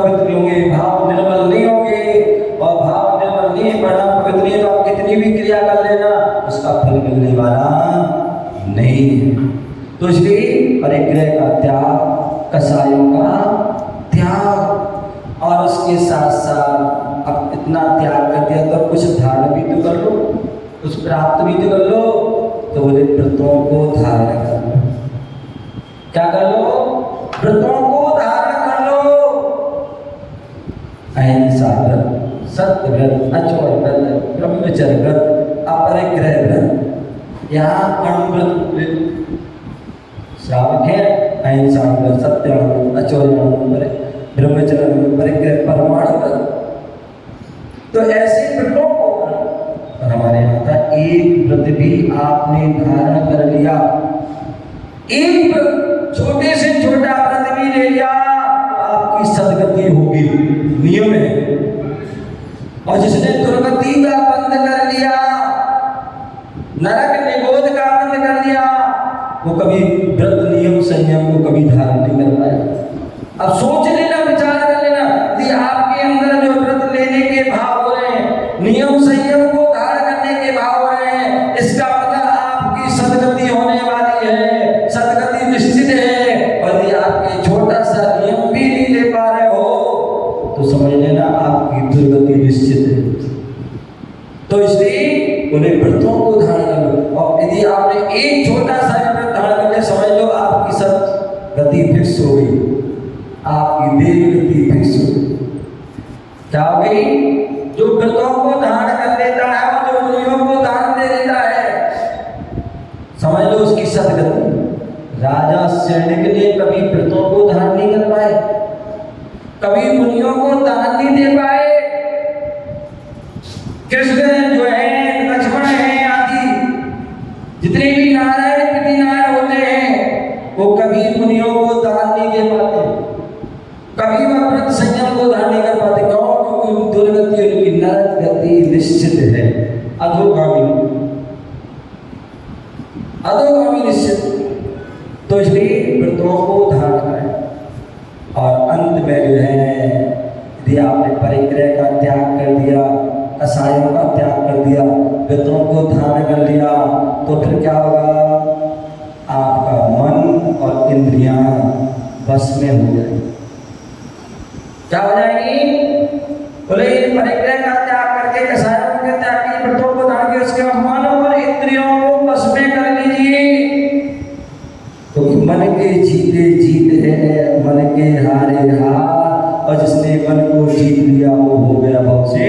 पवित्र नहीं है तो आप कितनी मिलने वाला नहीं है। तो इसलिए परिग्रह का त्याग, कसायों का त्याग, और उसके साथ साथ अब इतना त्याग कर दिया तो कुछ धारण भी तो कर लो, कुछ प्राप्त भी तो कर लो। तो बोले व्रतों को धारण कर लो। क्या कर लो? व्रतों को धारण कर लो। अहिंसा व्रत, सत्य व्रत, अचौर व्रत, ब्रह्मचर्य व्रत, अपरिग्रह व्रत, यहाँ अणु व्रत श्रावक है। अहिंसा व्रत, सत्य व्रत, अचौर व्रत, ब्रह्मचर्य व्रत, परिग्रह, परमाणु व्रत। तो ऐसे व्रतों को, और हमारे यहाँ था एक व्रत भी आपने धारण कर लिया, एक व्रत छोटे से छोटा व्रत भी ले लिया, आपकी सदगति होगी, नियम है। और जिसने दुर्गति का बंद कर लिया, नरक निगोद का बंद कर लिया, वो कभी व्रत नियम संयम को कभी धारण नहीं कर पाए। अब सोच लेना, विचार कर लेना कि आपके अंदर जो व्रत लेने के भाव हो रहे हैं, नियम संयम को धारण करने के भाव हो रहे हैं, इसका मतलब आपकी सदगति होने वाली है, सदगति निश्चित है। और यदि आपके छोटा सा नियम भी नहीं ले पा रहे हो तो समझ लेना आपकी दुर्गति निश्चित है। तो इसलिए उन्हें व्रतों को धारण कर लो, और यदि आपने एक छोटा सा व्रत धारण कर लिया, समझ लो आपकी सदगति फिक्स हो गई, आपकी देह गति फिक्स हो गई। क्या हो गई? जो व्रतों को धारण कर लेता है और जो मुनियों को दान दे देता है, समझ लो उसकी सदगति। राजा सैनिक ने कभी व्रतों को धारण नहीं कर पाए, कभी मुनियों को दान नहीं दे पाए। कृष्ण जो है, लक्ष्मण है, आदि जितने भी नारायण प्रतिनारायण होते हैं, वो कभी मुनियों को दान नहीं दे पाते, कभी वह व्रत संयम को धारण नहीं कर पाते। क्यों? क्योंकि दुर्गति उनकी नरक गति निश्चित है, अधोगामी, अधोगामी निश्चित। तो इसलिए व्रतों को धारण करें। और अंत में जो है, यदि आपने परिग्रह का त्याग कर दिया, कसायों का त्याग कर दिया, व्रतों को धारण कर लिया, तो फिर क्या होगा? आपका मन और इंद्रियां बस में हो जाएगी। क्या हो जाएगी? बोले परिग्रह का त्याग करके, कसायों का त्याग करके, व्रतों को धारण करके, उसके बाद मन और इंद्रियों को बस में कर लीजिए। तो मन के जीते जीत है, मन के हारे हार, और जिसने मन को जीत लिया वो हो गया भव से।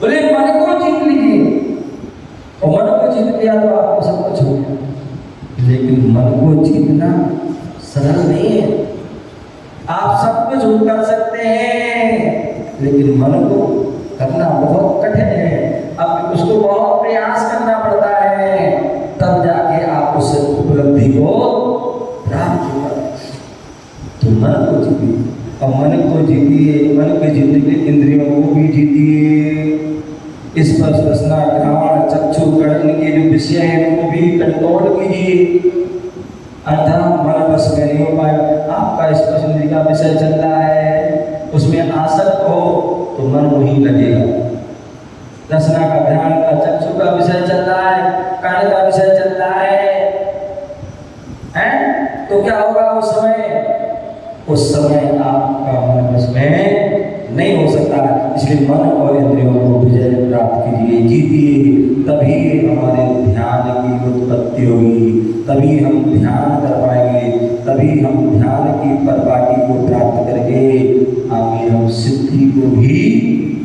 बोले मन को जीत लीजिए, और मन को जीत लिया तो आपको सब कुछ हो गया। लेकिन मन को जीतना सरल नहीं है। आप सब कुछ कर सकते हैं, लेकिन मन को करना बहुत कठिन है। अब उसको बहुत प्रयास करना पड़ता है, तब जाके आप उस उपलब्धि को प्राप्त करें। तो मन को जीतिए, और मन को जीतिए, मन के जीतने के लिए इंद्रियों को भी जीतिए। स्पर्श, रसना, घ्राण, चक्षु, कर्ण के जो विषय हैं उनको भी कंट्रोल कीजिए। अन्यथा मन बस में नहीं हो पाएगा। आपका स्पर्श इंद्रिय का विषय चल रहा है, उसमें आसक्त हो तो मन वहीं लगेगा। रसना का, ध्यान का, चक्षु का विषय चल रहा है, कर्ण का विषय चल रहा है, तो क्या होगा उस समय आपका मन बस में नहीं हो सकता। इसलिए मन और इंद्रियों को विजय प्राप्त कीजिए, जीतिए, तभी हमारे ध्यान की उत्पत्ति होगी, तभी हम ध्यान कर पाएंगे, तभी हम ध्यान की परिपाटी को प्राप्त करके आगे हम सिद्धि को भी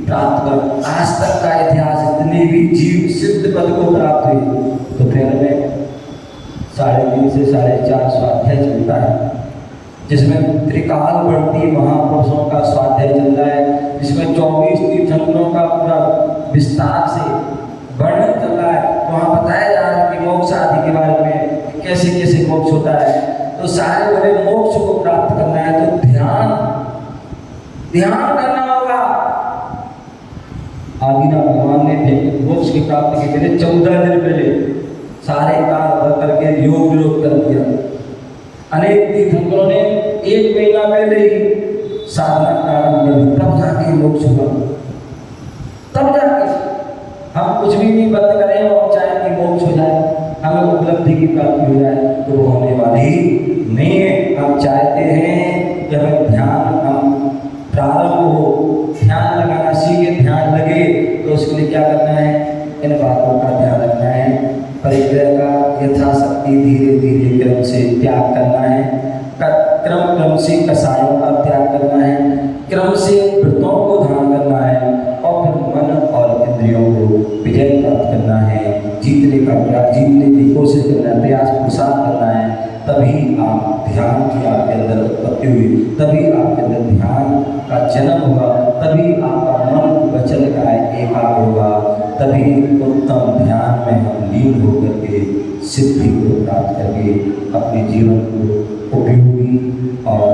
प्राप्त कर। आज तक का इतिहास जितने भी जीव सिद्ध पद को प्राप्त हुए, तो फिर में 3.5 से 4.5 स्वाध्याय चलता है, जिसमें त्रिकालवर्ती महापुरुषों का स्वाध्याय चल रहा है, जिसमें 24 तीर्थंकरों का पूरा विस्तार से वर्णन चल रहा है। वहाँ बताया जा रहा है कि मोक्ष आदि के बारे में, कैसे कैसे मोक्ष होता है। तो सारे बड़े मोक्ष को प्राप्त करना है तो ध्यान करना होगा। आदिना भगवान ने मोक्ष की प्राप्ति के लिए 14 दिन पहले सारे कार्य करके योग विरोध कर दिया। अनेक तीर्थंकरों ने 1 महीना पहले ही साधना प्रारंभ कर दी, तब जाके मोक्ष हुआ। तब जाके हम कुछ भी नहीं बंद करें और चाहे कि मोक्ष की प्राप्ति हो जाए तो वो होने वाली नहीं है। हम चाहते हैं कि हमें ध्यान हम प्रारंभ हो, ध्यान लगाना सीखे, ध्यान लगे, तो उसके लिए क्या करना है, इन बातों का ध्यान रखना है। परिग्रह का यथाशक्ति धीरे धीरे क्रम से त्याग करना है, क्रम से कसायों का त्याग करना है, क्रम से व्रतों को धारण करना है, और फिर मन और इंद्रियों को विजय प्राप्त करना है, जीतने की कोशिश करना है, प्रयास पुरुषार्थ करना है। तभी आप ध्यान की आपके अंदर उत्पत्ति हुई, तभी आपके अंदर ध्यान का जन्म हुआ, तभी आपका मन वचन का एकाग्र होगा, तभी उत्तम ध्यान में हम लीन होकर के सिद्धि को प्राप्त करके अपने जीवन को उपयोगी और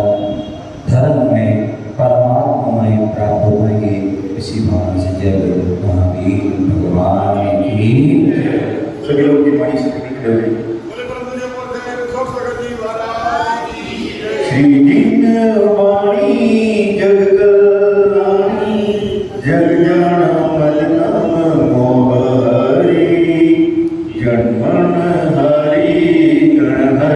धर्म में परमात्मा में प्राप्त हो पाएंगे। इसी भावना से जय गुरु महावीर भगवान की। सभी लोग की वाणी से